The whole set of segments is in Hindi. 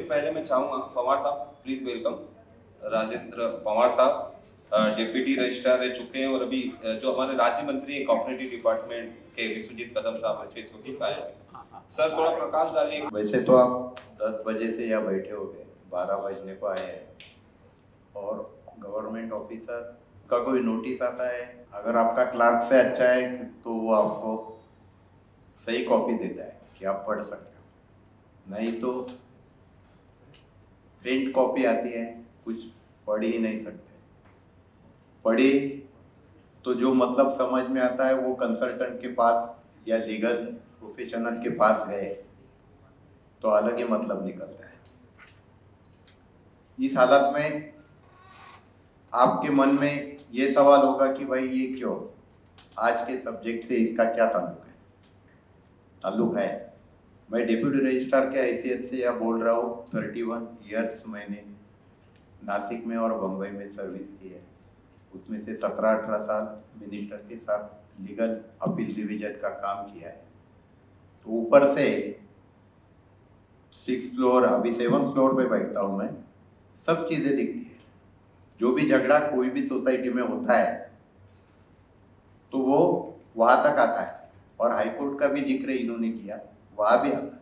पहले मैं चाहूंगा पवार साहब प्लीज वेलकम। राजेंद्र पवार साहब डिप्टी रजिस्ट्रार रह चुके हैं और अभी जो हमारे राज्य मंत्री हैं कोऑपरेटिव डिपार्टमेंट के विश्वजीत कदम साहब अच्छे इस आए हैं। सर थोड़ा प्रकाश डालिए। वैसे तो आप 10 बजे से यहाँ बैठे हो गए, 12 बजने को आए हैं और गवर्नमेंट ऑफिसर का कोई नोटिस आता है, अगर आपका क्लार्क से अच्छा है तो वो आपको सही कॉपी देता है कि आप पढ़ सकते हो, नहीं तो प्रिंट कॉपी आती है, कुछ पढ़ ही नहीं सकते। पढ़ी तो जो मतलब समझ में आता है वो कंसल्टेंट के पास या लीगल प्रोफेशनल के पास गए तो अलग ही मतलब निकलता है। इस हालत में आपके मन में ये सवाल होगा कि भाई ये क्यों, आज के सब्जेक्ट से इसका क्या ताल्लुक है। मैं डिप्यूटी रजिस्ट्रार के हैसियत से यह बोल रहा हूँ, 31 ईयर्स मैंने नासिक में और बम्बई में सर्विस की है, उसमें से 17-18 साल मिनिस्टर के साथ लीगल अपील डिवीजन का काम किया है। तो ऊपर से 6th फ्लोर, अभी 7th फ्लोर पे बैठता हूँ मैं, सब चीजें दिखती है। जो भी झगड़ा कोई भी सोसाइटी में होता है तो वो वहां तक आता है, और हाईकोर्ट का भी जिक्र इन्होंने किया, वहां भी आता है।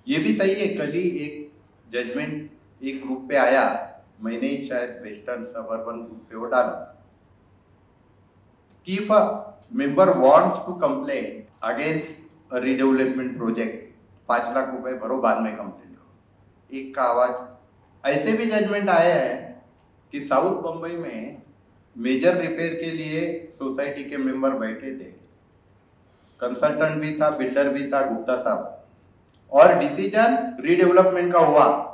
ये भी सही है, कल ही एक जजमेंट एक ग्रुप पे आया, मैंने ही शायद वेस्टर्न सबर्बन ग्रुप पे वो डाला कि if a member wants to complain against a redevelopment project, 5 lakh रुपए भरो, बाद में कंप्लेन करो। एक का आवाज। ऐसे भी जजमेंट आया है कि साउथ बम्बई में मेजर रिपेयर के लिए सोसाइटी के मेंबर बैठे थे, कंसल्टेंट भी था, बिल्डर भी था, गुप्ता साहब, और डिसीजन रीडेवलपमेंट का हुआ।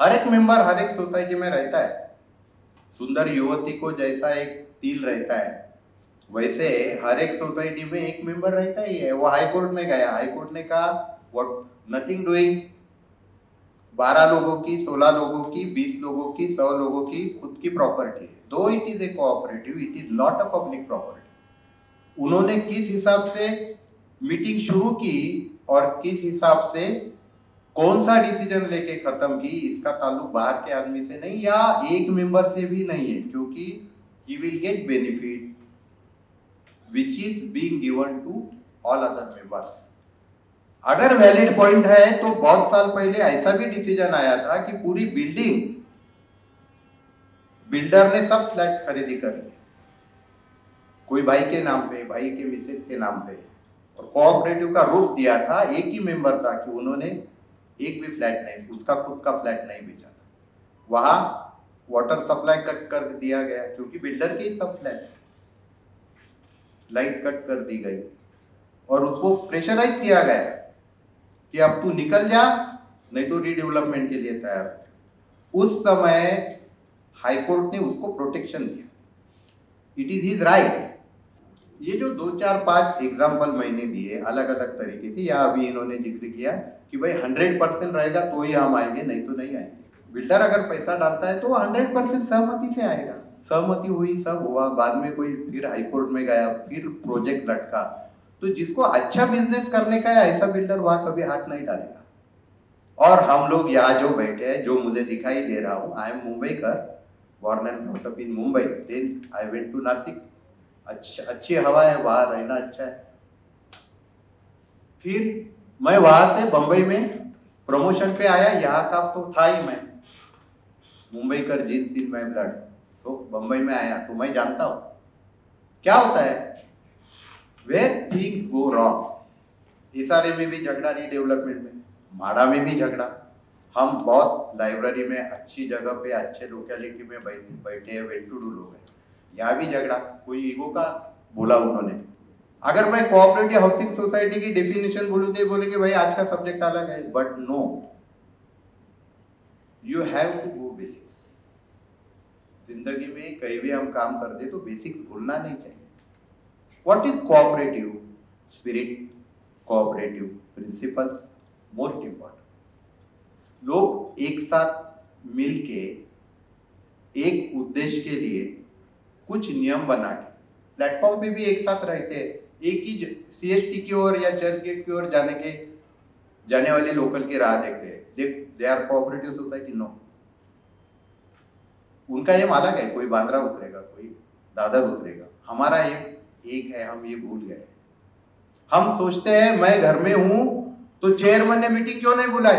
हर एक मेंबर हर एक सोसाइटी में रहता है, सुंदर युवती को जैसा एक तिल रहता है वैसे हर एक सोसाइटी में एक मेंबर रहता ही है। वो हाई कोर्ट में गया, हाई कोर्ट ने कहा व्हाट नथिंग डूइंग, 12 लोगों की, 16 लोगों की, 20 लोगों की, 100 लोगों की खुद की प्रॉपर्टी है, दो it is a cooperative, it is not a public property. उन्होंने किस हिसाब से मीटिंग शुरू की और किस हिसाब से कौन सा डिसीजन लेके खत्म की, इसका ताल्लुक बाहर के आदमी से नहीं या एक मेंबर से भी नहीं है, क्योंकि he will get benefit which is being given to all other members। अगर वैलिड पॉइंट है तो बहुत साल पहले ऐसा भी डिसीजन आया था कि पूरी बिल्डिंग बिल्डर ने सब फ्लैट खरीदी कर लिया, कोई भाई के नाम पे, भाई के मिसेस के नाम पे, और कोऑपरेटिव का रुख दिया था, एक ही मेंबर था कि उन्होंने एक भी फ्लैट नहीं, उसका खुद का फ्लैट नहीं बेचा था। वहां वाटर सप्लाई कट कर दिया गया क्योंकि बिल्डर के ही सब फ्लैट, लाइट कट कर दी गई और उसको प्रेशराइज किया गया कि अब तू निकल जा, नहीं तो रीडेवलपमेंट के लिए तैयार। उस समय हाईकोर्ट ने उसको प्रोटेक्शन दिया, इट इज हिज राइट। ये जो 2-4-5 एग्जाम्पल मैंने दिए अलग अलग तरीके से, या अभी इन्होंने जिक्र किया कि भाई 100% रहेगा तो ही हम आएंगे, नहीं तो नहीं आएंगे। बिल्डर अगर पैसा डालता है तो 100% सहमति से आएगा, सहमति हुई, सब हुआ, बाद में कोई फिर हाईकोर्ट में गया, फिर प्रोजेक्ट लटका, तो जिसको अच्छा बिजनेस करने का है ऐसा बिल्डर वहां कभी हाथ नहीं डालेगा। और हम लोग यहाँ जो बैठे हैं, जो मुझे दिखाई दे रहा हूँ, I am Mumbaikar, born and brought up in Mumbai, then I went to Nasik, अच्छी हवा है वहां, रहना अच्छा है। फिर मैं वहां से बंबई में प्रमोशन पे आया, यहाँ का तो था ही मैं, मुंबई कर जीन्स इन माय ब्लड, तो बंबई में आया तो मैं जानता हूं क्या होता है where things go wrong. SRA में भी झगड़ा, रीडेवलपमेंट में, माड़ा में भी झगड़ा। हम बहुत लाइब्रेरी में अच्छी जगह पे अच्छे लोकेलिटी में बैठे हैं, वेल टू डू लोग हैं, यहाँ भी झगड़ा, कोई ईगो का बोला उन्होंने। अगर मैं कोऑपरेटिव हाउसिंग सोसाइटी की डेफिनेशन बोलूं तो बोलेंगे भाई आज का सब्जेक्ट अलग है, but no, you have to go basics. जिंदगी में कहीं भी हम काम करते तो बेसिक्स भूलना नहीं चाहिए। What is cooperative spirit, cooperative principles, most important. लोग एक साथ मिलके एक उद्देश्य के लिए कुछ नियम बना के, प्लेटफॉर्म पे भी एक साथ रहते हैं, एक ही सीएसटी की ओर या चर्च गेट की ओर जाने के जाने वाले लोकल की राह देखते हैं, they are cooperative society, no. उनका एम अलग है, कोई बांद्रा उतरेगा, कोई दादर उतरेगा, हमारा एक है, हम ये भूल गए। हम सोचते हैं मैं घर में हूं तो चेयरमैन ने मीटिंग क्यों नहीं बुलाई,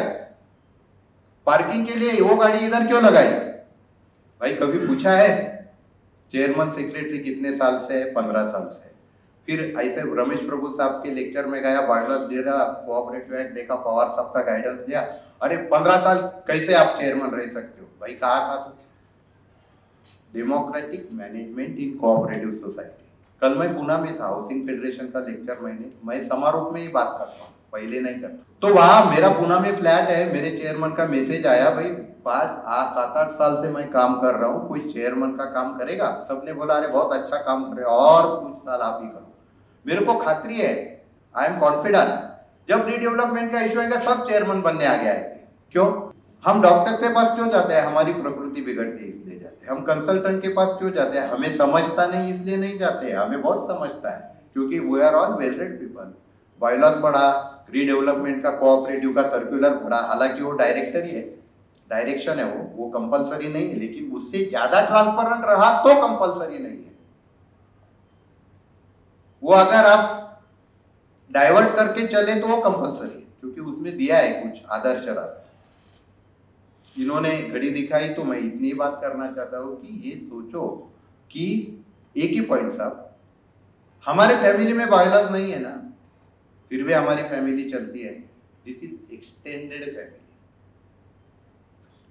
पार्किंग के लिए वो गाड़ी इधर क्यों लगाई? भाई कभी पूछा है चेयरमैन सेक्रेटरी कितने साल से है? 15 साल से। फिर ऐसे रमेश प्रभु साहब के लेक्चर में गया, बायोलॉजी दे रहा, कोऑपरेटिव एक्ट देखा, पवार साहब का गाइडेंस दिया, अरे 15 साल कैसे आप चेयरमैन रह सकते हो? भाई कहा था तो डेमोक्रेटिक मैनेजमेंट इन कोऑपरेटिव सोसाइटी। कल मैं पुणे में था, हाउसिंग फेडरेशन का लेक्चर मैं समारोह में ही बात करता हूँ, पहले नहीं करता। तो वहां मेरा पुणे में फ्लैट है, मेरे चेयरमैन का मैसेज आया, भाई 7-8 साल से मैं काम कर रहा हूँ, कोई चेयरमैन का काम करेगा? सबने बोला अरे बहुत अच्छा काम करे, और कुछ साल आप ही करो। मेरे को खातरी है, आई एम कॉन्फिडेंट, जब रीडेवलपमेंट का इश्यू आएगा सब चेयरमैन बनने आ गया है। क्यों? हम डॉक्टर के पास क्यों जाते हैं? हमारी प्रकृति बिगड़ती है इसलिए जाते हैं। हम कंसल्टेंट के पास क्यों जाते हैं? हमें समझता नहीं इसलिए नहीं जाते हैं, हमें बहुत समझता है, क्योंकि we are all well read people. Bylaws पढ़ा, रीडेवलपमेंट का कोऑपरेटिव का सर्कुलर पढ़ा, हालांकि वो डायरेक्टर ही है, डायरेक्शन है, वो कंपलसरी नहीं है, लेकिन उससे ज्यादा ट्रांसपेरेंट रहा तो कंपलसरी नहीं है। वो अगर आप डाइवर्ट करके चले तो वो कंपलसरी है, क्योंकि उसमें दिया है कुछ आदर्श रास्ता। इन्होंने घड़ी दिखाई, तो मैं इतनी बात करना चाहता हूं कि ये सोचो कि एक ही पॉइंट साहब, हमारे फैमिली में बायोलॉज नहीं है ना, फिर भी हमारी फैमिली चलती है। दिस इज एक्सटेंडेड फैमिली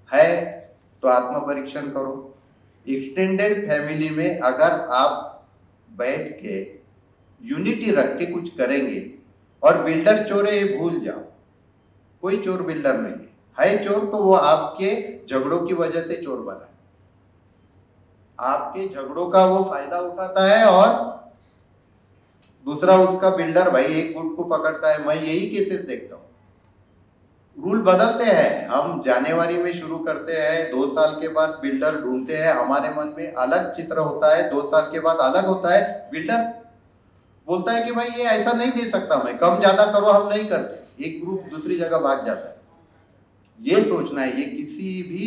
है, तो आत्म परीक्षण करो। एक्सटेंडेड फैमिली में अगर आप बैठ के यूनिटी रख के कुछ करेंगे, और बिल्डर चोर है ये भूल जाओ, कोई चोर बिल्डर नहीं है चोर तो वो आपके झगड़ों की वजह से चोर बना है, आपके झगड़ों का वो फायदा उठाता है, और दूसरा उसका बिल्डर भाई एक गुट को पकड़ता है। मैं यही केसेस देखता हूँ। रूल बदलते हैं, हम जनवरी में शुरू करते हैं, 2 साल के बाद बिल्डर ढूंढते हैं, हमारे मन में अलग चित्र होता है, 2 साल के बाद अलग होता है। बिल्डर बोलता है कि भाई ये ऐसा नहीं दे सकता, मैं कम ज्यादा करो, हम नहीं करते, एक ग्रुप दूसरी जगह भाग जाता है। ये सोचना है, ये किसी भी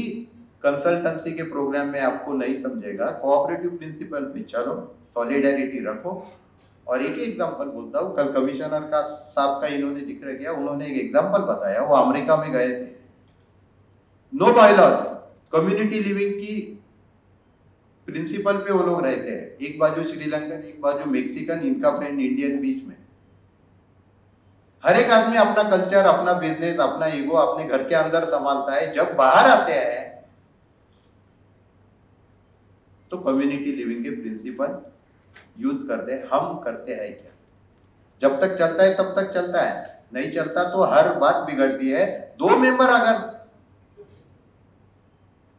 कंसल्टेंसी के प्रोग्राम में आपको नहीं समझेगा। कोऑपरेटिव प्रिंसिपल पे चलो, सॉलिडेरिटी रखो। और एक एग्जांपल बोलता हूँ, कल कमिश्नर का साहब का इन्होंने जिक्र किया, उन्होंने एक एग्जांपल बताया, वो अमेरिका में गए थे, नो बायलॉज, कम्युनिटी लिविंग की प्रिंसिपल पे वो लोग रहते हैं, एक बाजू श्रीलंकन, एक बाजू मेक्सिकन, इनका फ्रेंड इंडियन बीच में। हर एक आदमी अपना कल्चर, अपना बिजनेस, अपना ईगो अपने घर के अंदर संभालता है, जब बाहर आते हैं तो कम्युनिटी लिविंग के प्रिंसिपल यूज करते हैं। हम करते हैं क्या? जब तक चलता है तब तक चलता है, नहीं चलता तो हर बात बिगड़ती है। 2 मेंबर अगर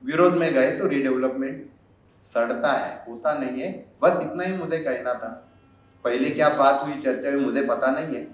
विरोध में गए तो रीडेवलपमेंट सड़ता है, होता नहीं है। बस इतना ही मुझे कहना था। पहले क्या बात हुई, चर्चा हुई, मुझे पता नहीं है,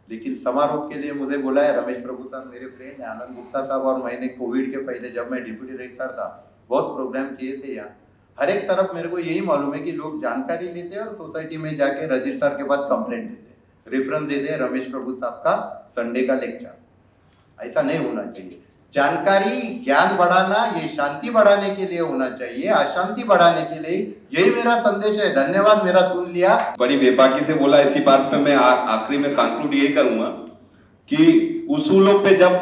लेकिन समारोह के लिए मुझे बुला है रमेश प्रभु साहब, मेरे फ्रेंड है, आनंद गुप्ता साहब, और मैंने कोविड के पहले जब मैं डिप्यूटी डायरेक्टर था बहुत प्रोग्राम किए थे यहाँ। हर एक तरफ मेरे को यही मालूम है कि लोग जानकारी लेते हैं और सोसाइटी में जाके रजिस्ट्रार के पास कंप्लेंट देते हैं, रेफरेंस देते हैं रमेश प्रभु साहब का संडे का लेक्चर। ऐसा नहीं होना चाहिए। जानकारी, ज्ञान बढ़ाना ये शांति बढ़ाने के लिए होना चाहिए, अशांति बढ़ाने के लिए। यही मेरा संदेश है। धन्यवाद, मेरा सुन लिया। बड़ी बेबाकी से बोला, इसी बात पे मैं आखिरी में कंक्लूड यही करूंगा कि उसूलों पे जब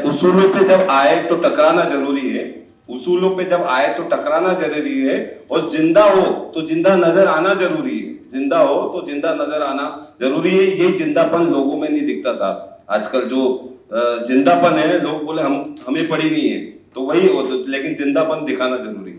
उसूलों पे जब आए तो टकराना जरूरी है, उसूलों पे जब आए तो टकराना जरूरी है, और जिंदा हो तो जिंदा नजर आना जरूरी है, जिंदा हो तो जिंदा नजर आना जरूरी है। ये जिंदापन लोगों में नहीं दिखता साहब। आजकल जो जिंदापन है, लोग बोले हमें पड़ी नहीं है, तो वही, लेकिन जिंदापन दिखाना जरूरी है।